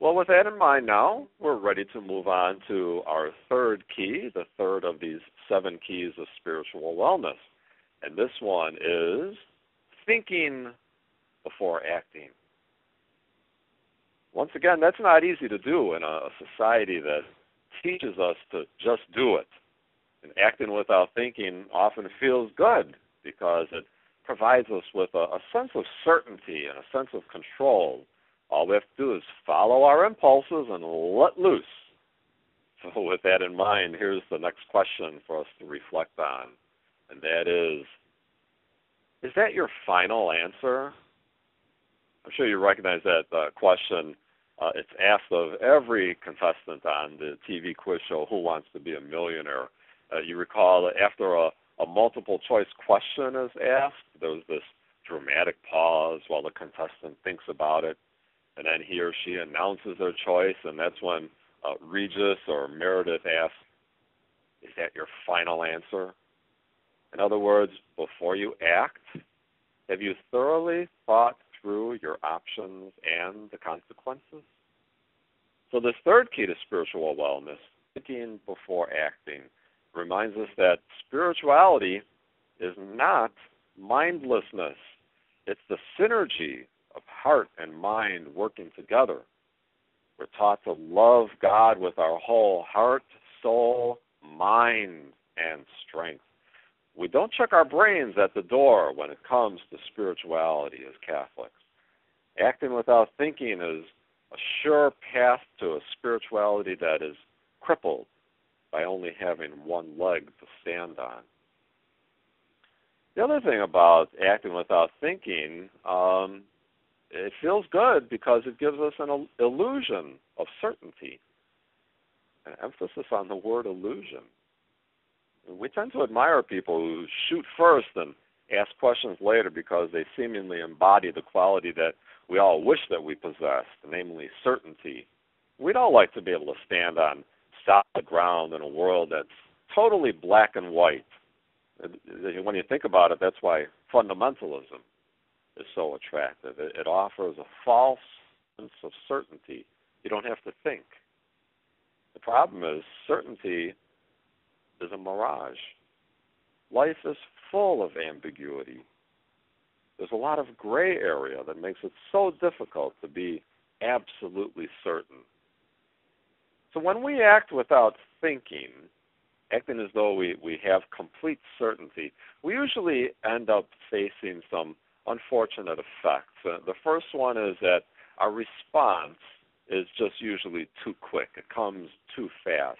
Well, with that in mind now, we're ready to move on to our third key, the third of these 7 keys of spiritual wellness. And this one is thinking before acting. Once again, that's not easy to do in a society that teaches us to just do it. And acting without thinking often feels good because it provides us with a sense of certainty and a sense of control. All we have to do is follow our impulses and let loose. So with that in mind, here's the next question for us to reflect on, and that is that your final answer? I'm sure you recognize that question. It's asked of every contestant on the TV quiz show, Who Wants to Be a Millionaire? You recall that after a multiple choice question is asked, there's this dramatic pause while the contestant thinks about it, and then he or she announces their choice, and that's when Regis or Meredith asks, is that your final answer? In other words, before you act, have you thoroughly thought through your options and the consequences? So this third key to spiritual wellness, thinking before acting, reminds us that spirituality is not mindlessness. It's the synergy of heart and mind working together. We're taught to love God with our whole heart, soul, mind, and strength. We don't check our brains at the door when it comes to spirituality as Catholics. Acting without thinking is a sure path to a spirituality that is crippled by only having one leg to stand on. The other thing about acting without thinking, it feels good because it gives us an illusion of certainty. An emphasis on the word illusion. We tend to admire people who shoot first and ask questions later because they seemingly embody the quality that we all wish that we possessed, namely certainty. We'd all like to be able to stand on solid ground in a world that's totally black and white. When you think about it, that's why fundamentalism is so attractive. It offers a false sense of certainty. You don't have to think. The problem is certainty is a mirage. Life is full of ambiguity. There's a lot of gray area that makes it so difficult to be absolutely certain. So when we act without thinking, acting as though we have complete certainty, we usually end up facing some unfortunate effects. The first one is that our response is just usually too quick. It comes too fast.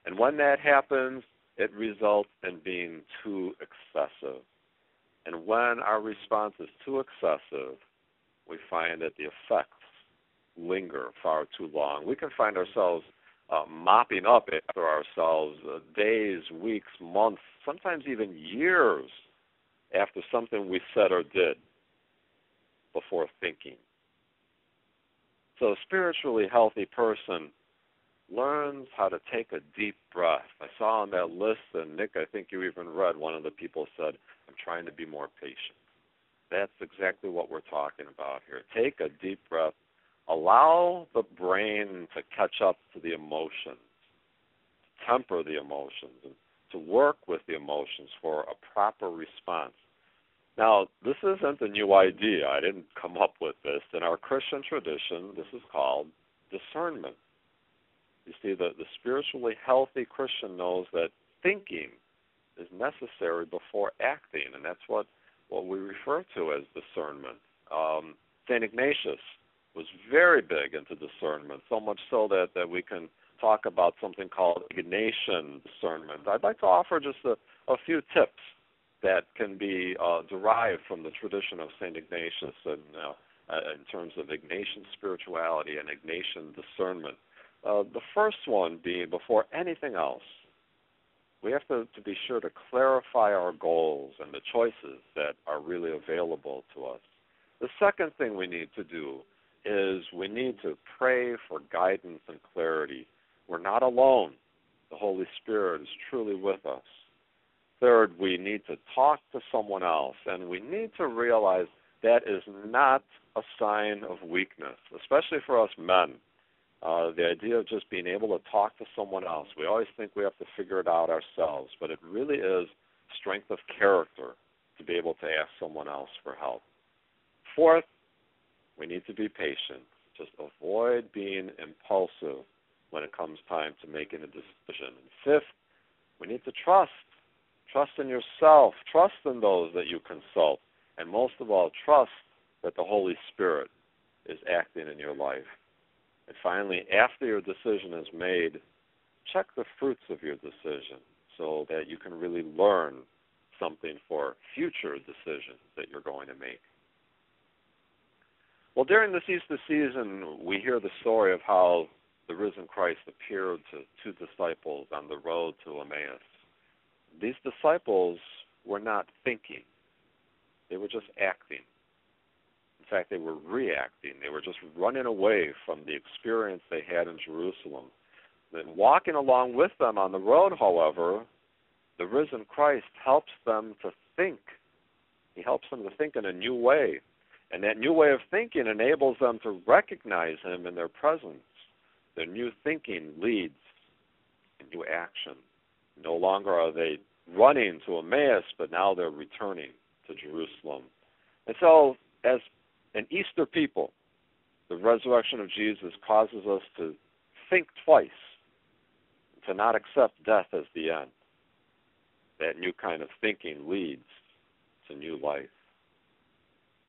And when that happens, it results in being too excessive. And when our response is too excessive, we find that the effects linger far too long. We can find ourselves mopping up after ourselves days, weeks, months, sometimes even years after something we said or did before thinking. So a spiritually healthy person learns how to take a deep breath. I saw on that list, and Nick, I think you even read, one of the people said, I'm trying to be more patient. That's exactly what we're talking about here. Take a deep breath. Allow the brain to catch up to the emotions, to temper the emotions, and to work with the emotions for a proper response. Now, this isn't a new idea. I didn't come up with this. In our Christian tradition, this is called discernment. You see, the spiritually healthy Christian knows that thinking is necessary before acting, and that's what we refer to as discernment. St. Ignatius was very big into discernment, so much so that we can talk about something called Ignatian discernment. I'd like to offer just a few tips that can be derived from the tradition of St. Ignatius in terms of Ignatian spirituality and Ignatian discernment. The first one being, before anything else, we have to be sure to clarify our goals and the choices that are really available to us. The second thing we need to do is we need to pray for guidance and clarity. We're not alone. The Holy Spirit is truly with us. Third, we need to talk to someone else, and we need to realize that is not a sign of weakness, especially for us men. The idea of just being able to talk to someone else. We always think we have to figure it out ourselves, but it really is strength of character to be able to ask someone else for help. Fourth, we need to be patient. Just avoid being impulsive when it comes time to making a decision. And fifth, we need to trust. Trust in yourself. Trust in those that you consult. And most of all, trust that the Holy Spirit is acting in your life. And finally, after your decision is made, check the fruits of your decision so that you can really learn something for future decisions that you're going to make. Well, during this Easter season, we hear the story of how the risen Christ appeared to two disciples on the road to Emmaus. These disciples were not thinking. They were just acting. In fact, they were reacting. They were just running away from the experience they had in Jerusalem. Then walking along with them on the road, however, the risen Christ helps them to think. He helps them to think in a new way. And that new way of thinking enables them to recognize him in their presence. Their new thinking leads to new action. No longer are they running to Emmaus, but now they're returning to Jerusalem. And so, as an Easter people, the resurrection of Jesus causes us to think twice, to not accept death as the end. That new kind of thinking leads to new life.